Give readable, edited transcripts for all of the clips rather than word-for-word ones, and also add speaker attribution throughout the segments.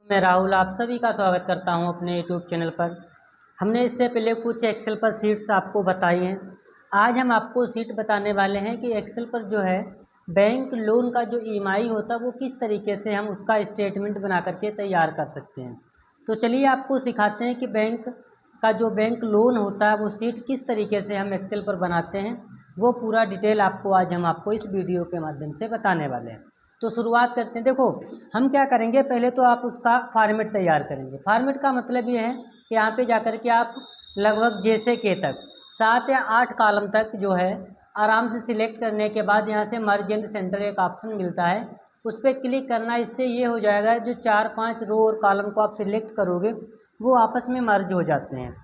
Speaker 1: मैं राहुल आप सभी का स्वागत करता हूं अपने यूट्यूब चैनल पर। हमने इससे पहले कुछ एक्सेल पर शीट्स आपको बताई हैं। आज हम आपको शीट बताने वाले हैं कि एक्सेल पर जो है बैंक लोन का जो ईएमआई होता है वो किस तरीके से हम उसका स्टेटमेंट बना करके तैयार कर सकते हैं। तो चलिए आपको सिखाते हैं कि बैंक का जो बैंक लोन होता है वो शीट किस तरीके से हम एक्सेल पर बनाते हैं। वो पूरा डिटेल आपको आज हम आपको इस वीडियो के माध्यम से बताने वाले हैं। तो शुरुआत करते हैं। देखो हम क्या करेंगे, पहले तो आप उसका फॉर्मेट तैयार करेंगे। फॉर्मेट का मतलब ये है कि यहाँ पे जाकर के आप लगभग जैसे के तक 7 या 8 कॉलम तक जो है आराम से सिलेक्ट करने के बाद यहाँ से मर्ज एंड सेंटर एक ऑप्शन मिलता है, उस पर क्लिक करना। इससे ये हो जाएगा जो 4-5 रो और कॉलम को आप सिलेक्ट करोगे वो आपस में मर्ज हो जाते हैं।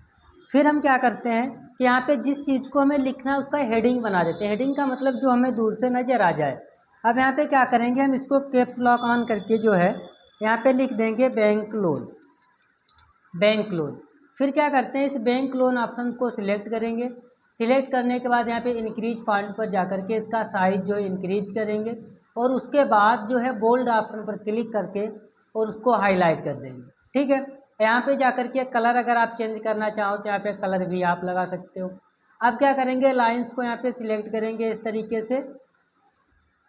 Speaker 1: फिर हम क्या करते हैं कि यहाँ पे जिस चीज़ को हमें लिखना है उसका हेडिंग बना देते हैं। हेडिंग का मतलब जो हमें दूर से नज़र आ जाए। अब यहाँ पे क्या करेंगे, हम इसको कैप्स लॉक ऑन करके जो है यहाँ पे लिख देंगे बैंक लोन। Bank loan. फिर क्या करते हैं, इस बैंक लोन ऑप्शन को सिलेक्ट करेंगे। सिलेक्ट करने के बाद यहाँ पे इंक्रीज फॉन्ट पर जाकर के इसका साइज जो इंक्रीज करेंगे और उसके बाद जो है बोल्ड ऑप्शन पर क्लिक करके और उसको हाईलाइट कर देंगे। ठीक है। यहाँ पे जाकर के कलर अगर आप चेंज करना चाहो तो यहाँ पे कलर भी आप लगा सकते हो। अब क्या करेंगे, लाइंस को यहाँ पे सिलेक्ट करेंगे इस तरीके से।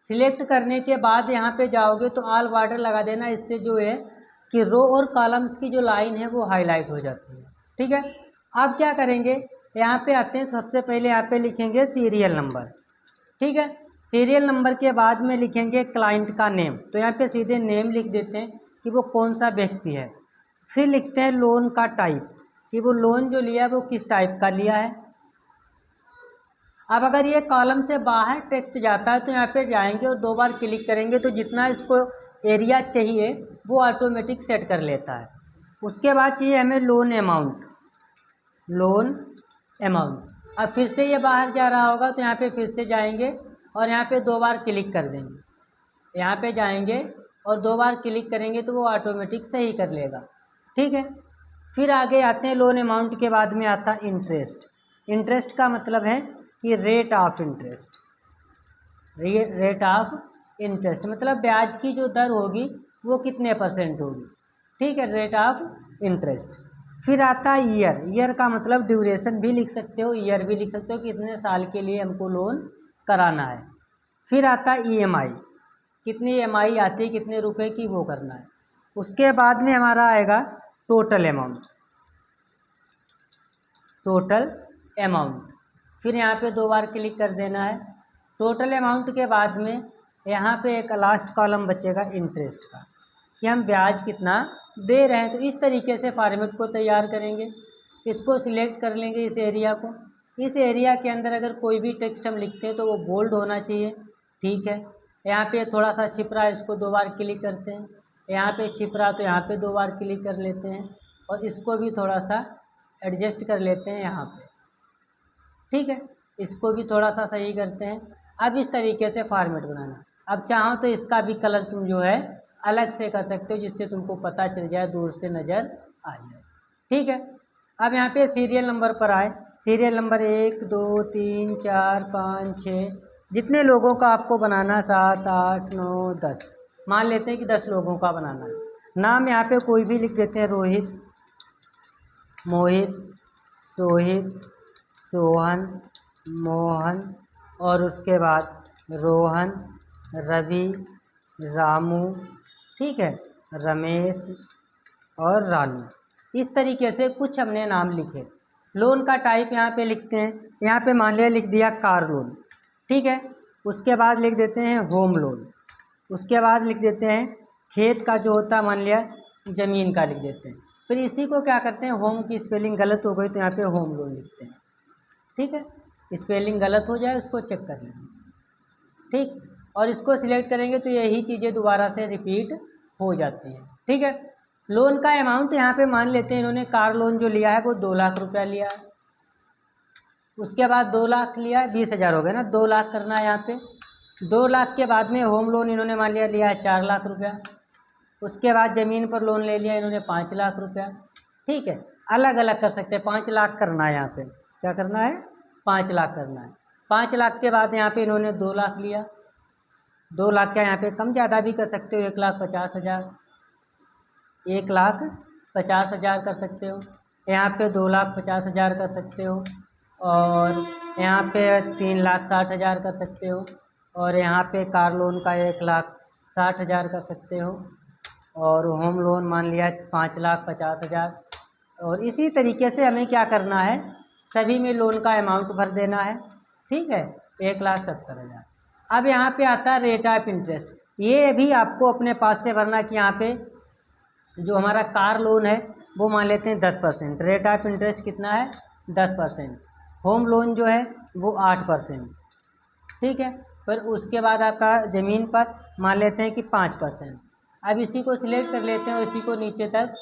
Speaker 1: सिलेक्ट करने के बाद यहाँ पे जाओगे तो ऑल बॉर्डर लगा देना। इससे जो है कि रो और कॉलम्स की जो लाइन है वो हाईलाइट हो जाती है। ठीक है। अब क्या करेंगे, यहाँ पे आते हैं। सबसे पहले यहाँ पे लिखेंगे सीरियल नंबर। ठीक है। सीरियल नंबर के बाद में लिखेंगे क्लाइंट का नेम। तो यहाँ पे सीधे नेम लिख देते हैं कि वो कौन सा व्यक्ति है। फिर लिखते हैं लोन का टाइप, कि वो लोन जो लिया है वो किस टाइप का लिया है। अब अगर ये कॉलम से बाहर टेक्स्ट जाता है तो यहाँ पे जाएंगे और 2 बार क्लिक करेंगे तो जितना इसको एरिया चाहिए वो ऑटोमेटिक सेट कर लेता है। उसके बाद चाहिए हमें लोन अमाउंट। Loan amount. अब फिर से ये बाहर जा रहा होगा तो यहाँ पे फिर से जाएंगे और यहाँ पे 2 बार क्लिक कर देंगे। यहाँ पे जाएंगे और 2 बार क्लिक करेंगे तो वो ऑटोमेटिक सही कर लेगा। ठीक है। फिर आगे आते हैं। लोन अमाउंट के बाद में आता है इंटरेस्ट। इंटरेस्ट का मतलब है कि rate of interest. Rate of interest मतलब ब्याज की जो दर होगी वो कितने % होगी। ठीक है, रेट ऑफ इंटरेस्ट। फिर आता है ईयर। ईयर का मतलब ड्यूरेशन भी लिख सकते हो, ईयर भी लिख सकते हो कि कितने साल के लिए हमको लोन कराना है। फिर आता है ईएमआई, कितनी ईएमआई आती है, कितने रुपए की वो करना है। उसके बाद में हमारा आएगा टोटल अमाउंट। Total amount. फिर यहाँ पे 2 बार क्लिक कर देना है। टोटल अमाउंट के बाद में यहाँ पे एक लास्ट कॉलम बचेगा इंटरेस्ट का, कि हम ब्याज कितना दे रहे हैं। तो इस तरीके से फॉर्मेट को तैयार करेंगे। इसको सिलेक्ट कर लेंगे इस एरिया को। इस एरिया के अंदर अगर कोई भी टेक्स्ट हम लिखते हैं तो वो बोल्ड होना चाहिए। ठीक है। यहाँ पे थोड़ा सा छिप रहा है, इसको 2 बार क्लिक करते हैं। यहाँ पे छिप रहा तो यहाँ पे 2 बार क्लिक कर लेते हैं और इसको भी थोड़ा सा एडजस्ट कर लेते हैं यहाँ पे। ठीक है। इसको भी थोड़ा सा सही करते हैं। अब इस तरीके से फॉर्मेट बनाना। अब चाहो तो इसका भी कलर तुम जो है अलग से कर सकते हो, जिससे तुमको पता चल जाए, दूर से नज़र आ जाए। ठीक है। अब यहाँ पे सीरियल नंबर पर आए। सीरियल नंबर 1 2 3 4 5 6 जितने लोगों का आपको बनाना, 7 8 9 10, मान लेते हैं कि 10 लोगों का बनाना है। नाम यहाँ पे कोई भी लिख देते हैं, रोहित, मोहित, सोहित, सोहन, मोहन और उसके बाद रोहन, रवि, रामू, ठीक है, रमेश और रानू। इस तरीके से कुछ हमने नाम लिखे। लोन का टाइप यहाँ पे लिखते हैं। यहाँ पे मान लिया लिख दिया कार लोन। ठीक है। उसके बाद लिख देते हैं होम लोन। उसके बाद लिख देते हैं खेत का जो होता है, मान लिया ज़मीन का लिख देते हैं। फिर इसी को क्या करते हैं, होम की स्पेलिंग गलत हो गई तो यहाँ पे होम लोन लिखते हैं। ठीक है। स्पेलिंग गलत हो जाए उसको चेक कर लेंगे। ठीक। और इसको सिलेक्ट करेंगे तो यही चीज़ें दोबारा से रिपीट हो जाती हैं। ठीक है। लोन का अमाउंट यहाँ पे मान लेते हैं इन्होंने कार लोन जो लिया है वो 2 लाख रुपया लिया है। उसके बाद 2 लाख लिया, 20,000 हो गए ना, 2 लाख करना है यहाँ पे। 2 लाख के बाद में होम लोन इन्होंने मान लिया है 4 लाख रुपया। उसके बाद ज़मीन पर लोन ले लिया इन्होंने 5 लाख रुपया। ठीक है। अलग अलग कर सकते हैं। 5 लाख करना है यहाँ पे। क्या करना है, 5 लाख करना है। 5 लाख के बाद यहाँ पे इन्होंने 2 लाख लिया। 2 लाख का यहाँ पे कम ज़्यादा भी कर सकते हो, 1,50,000। 1,50,000 कर सकते हो, यहाँ पे 2,50,000 कर सकते हो, और यहाँ पे 3,60,000 कर सकते हो, और यहाँ पे कार लोन का 1,60,000 कर सकते हो, और होम लोन मान लिया 5,50,000। और इसी तरीके से हमें क्या करना है, सभी में लोन का अमाउंट भर देना है। ठीक है, 1,70,000। अब यहाँ पे आता है रेट ऑफ इंटरेस्ट। ये भी आपको अपने पास से भरना कि यहाँ पे जो हमारा कार लोन है वो मान लेते हैं 10%, रेट ऑफ इंटरेस्ट कितना है 10%। होम लोन जो है वो 8%। ठीक है, फिर उसके बाद आपका ज़मीन पर मान लेते हैं कि 5%। अब इसी को सिलेक्ट कर लेते हैं और इसी को नीचे तक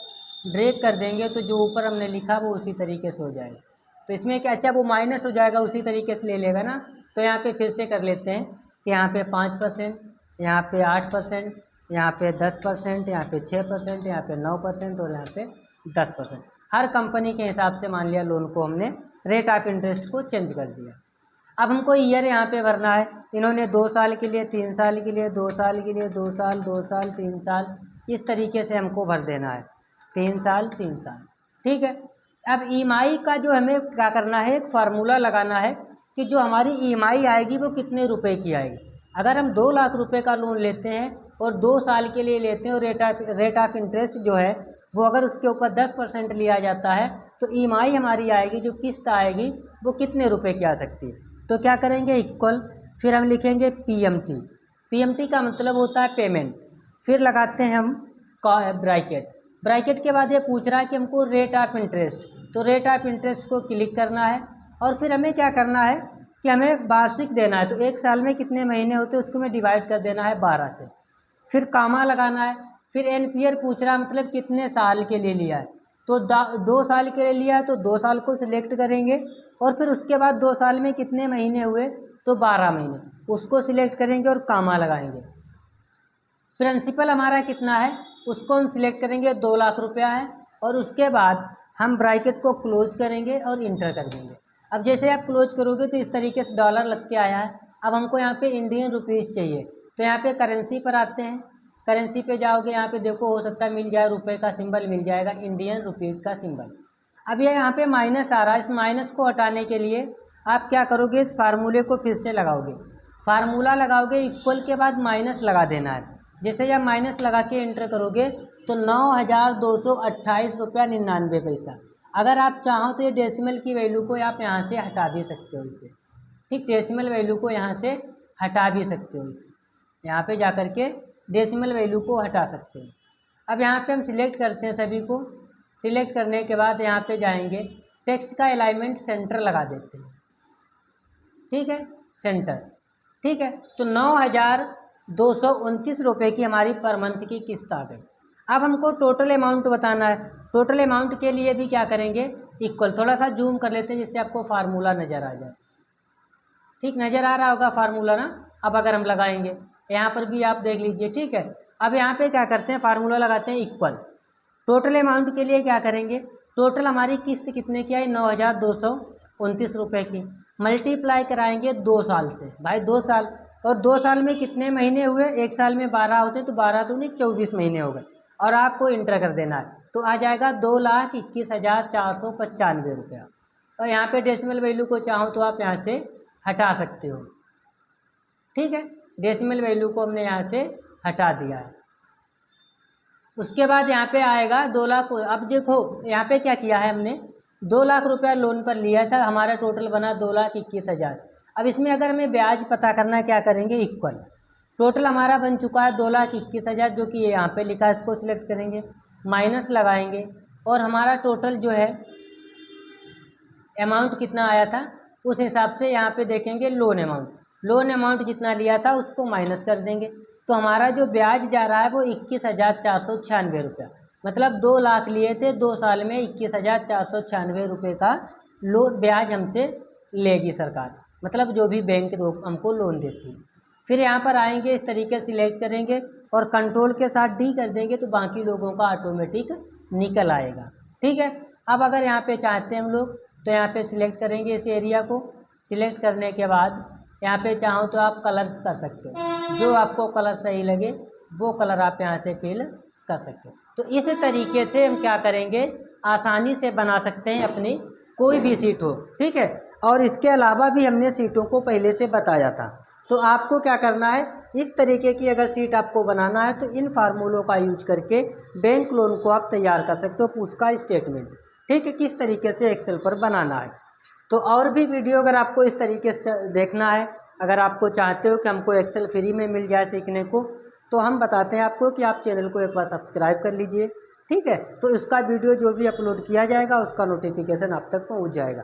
Speaker 1: ड्रैग कर देंगे तो जो ऊपर हमने लिखा वो उसी तरीके से हो जाएगा। तो इसमें क्या, अच्छा वो माइनस हो जाएगा, उसी तरीके से ले लेगा ना। तो यहाँ पे फिर से कर लेते हैं कि यहाँ पे 5%, यहाँ पे 8%, यहाँ पे 10%, यहाँ पे 6%, यहाँ पे 9% और यहाँ पे 10%। हर कंपनी के हिसाब से मान लिया लोन को हमने रेट ऑफ इंटरेस्ट को चेंज कर दिया। अब हमको ईयर यहाँ पे भरना है। इन्होंने 2 साल के लिए, 3 साल के लिए, 2 साल के लिए, 2 साल, 2 साल, 3 साल, इस तरीके से हमको भर देना है, 3 साल 3 साल। ठीक है, अब ईएमआई का जो हमें क्या करना है, एक फार्मूला लगाना है कि जो हमारी ईएमआई आएगी वो कितने रुपए की आएगी। अगर हम 2 लाख रुपए का लोन लेते हैं और 2 साल के लिए लेते हैं और रेट ऑफ इंटरेस्ट जो है वो अगर उसके ऊपर 10% लिया जाता है तो ईएमआई हमारी आएगी, जो किस्त आएगी वो कितने रुपए की आ सकती है। तो क्या करेंगे, इक्वल, फिर हम लिखेंगे पीएमटी। पीएमटी का मतलब होता है पेमेंट। फिर लगाते हैं हम ब्रैकेट। ब्रैकेट के बाद ये पूछ रहा है कि हमको रेट ऑफ इंटरेस्ट, तो रेट ऑफ इंटरेस्ट को क्लिक करना है और फिर हमें क्या करना है कि हमें वार्षिक देना है। तो 1 साल में कितने महीने होते हैं उसको हमें डिवाइड कर देना है 12 से। फिर कामा लगाना है। फिर एनपीआर पूछ रहा है, मतलब कितने साल के लिए लिया है। तो 2 साल के लिए लिया है तो 2 साल को सिलेक्ट करेंगे और फिर उसके बाद 2 साल में कितने महीने हुए, तो 12 महीने, उसको सिलेक्ट करेंगे और कामा लगाएंगे। प्रिंसिपल हमारा कितना है उसको हम सिलेक्ट करेंगे, 2 लाख रुपया है, और उसके बाद हम ब्रैकेट को क्लोज करेंगे और इंटर कर देंगे। अब जैसे आप क्लोज करोगे तो इस तरीके से डॉलर लग के आया है। अब हमको यहाँ पे इंडियन रुपीज़ चाहिए, तो यहाँ पे करेंसी पर आते हैं। करेंसी पे जाओगे, यहाँ पे देखो हो सकता है मिल जाए, रुपए का सिंबल मिल जाएगा, इंडियन रुपीज़ का सिंबल। अब ये यहाँ पे माइनस आ रहा है, इस माइनस को हटाने के लिए आप क्या करोगे, इस फार्मूले को फिर से लगाओगे। फार्मूला लगाओगे, इक्वल के बाद माइनस लगा देना है। जैसे जब माइनस लगा के एंटर करोगे तो 9,228 रुपया 99 पैसा। अगर आप चाहो तो ये डेसिमल की वैल्यू को आप यहाँ से हटा भी सकते हो इसे। ठीक, डेसिमल वैल्यू को यहाँ से हटा भी सकते हो इसे, यहाँ पे जा कर के डेसिमल वैल्यू को हटा सकते हो। अब यहाँ पे हम सिलेक्ट करते हैं सभी को। सिलेक्ट करने के बाद यहाँ पे जाएंगे, टेक्स्ट का अलाइनमेंट सेंटर लगा देते हैं। ठीक है, सेंटर। ठीक है, तो 9,229 रुपये की हमारी पर मंथ की किस्त आ गई। अब हमको टोटल अमाउंट बताना है। टोटल अमाउंट के लिए भी क्या करेंगे, इक्वल। थोड़ा सा जूम कर लेते हैं जिससे आपको फार्मूला नज़र आ जाए। ठीक, नज़र आ रहा होगा फार्मूला ना। अब अगर हम लगाएंगे यहाँ पर भी आप देख लीजिए। ठीक है, अब यहाँ पे क्या करते हैं, फार्मूला लगाते हैं इक्वल। टोटल अमाउंट के लिए क्या करेंगे, टोटल हमारी किस्त कितने की आई, 9,229 रुपये की, मल्टीप्लाई कराएंगे 2 साल से। भाई 2 साल, और 2 साल में कितने महीने हुए, 1 साल में 12 होते तो 12 तो नहीं 24 महीने हो गए, और आपको इंटर कर देना है। तो आ जाएगा 2,21,495 रुपया। और यहाँ पे डेसिमल वैल्यू को चाहो तो आप यहाँ से हटा सकते हो। ठीक है, डेसिमल वैल्यू को हमने यहाँ से हटा दिया है। उसके बाद यहाँ पे आएगा 2 लाख। अब देखो यहाँ पे क्या किया है हमने, 2 लाख रुपया लोन पर लिया था, हमारा टोटल बना 2,21,000। अब इसमें अगर हमें ब्याज पता करना है, क्या करेंगे, इक्वल। टोटल हमारा बन चुका है 2,21,000, जो कि यहाँ पे लिखा है, इसको सिलेक्ट करेंगे, माइनस लगाएंगे, और हमारा टोटल जो है अमाउंट कितना आया था उस हिसाब से यहाँ पे देखेंगे लोन अमाउंट। लोन अमाउंट जितना लिया था उसको माइनस कर देंगे, तो हमारा जो ब्याज जा रहा है वो 21,496 रुपया। मतलब 2 लाख लिए थे, 2 साल में 21,496 रुपये का ब्याज हमसे लेगी सरकार, मतलब जो भी बैंक हमको लोन देती है। फिर यहाँ पर आएंगे, इस तरीके से सिलेक्ट करेंगे और कंट्रोल के साथ डी कर देंगे तो बाकी लोगों का ऑटोमेटिक निकल आएगा। ठीक है, अब अगर यहाँ पे चाहते हैं हम लोग तो यहाँ पे सिलेक्ट करेंगे इस एरिया को। सिलेक्ट करने के बाद यहाँ पे चाहो तो आप कलर कर सकते हो, जो आपको कलर सही लगे वो कलर आप यहाँ से फिल कर सकते हो। तो इस तरीके से हम क्या करेंगे, आसानी से बना सकते हैं अपनी कोई भी सीट हो, ठीक है। और इसके अलावा भी हमने सीटों को पहले से बताया था। तो आपको क्या करना है, इस तरीके की अगर सीट आपको बनाना है तो इन फार्मूलों का यूज करके बैंक लोन को आप तैयार कर सकते हो, उसका स्टेटमेंट, ठीक है, किस तरीके से एक्सेल पर बनाना है। तो और भी वीडियो अगर आपको इस तरीके से देखना है, अगर आपको चाहते हो कि हमको एक्सेल फ्री में मिल जाए सीखने को, तो हम बताते हैं आपको कि आप चैनल को एक बार सब्सक्राइब कर लीजिए, ठीक है। तो इसका वीडियो जो भी अपलोड किया जाएगा उसका नोटिफिकेशन आप तक पहुंच जाएगा।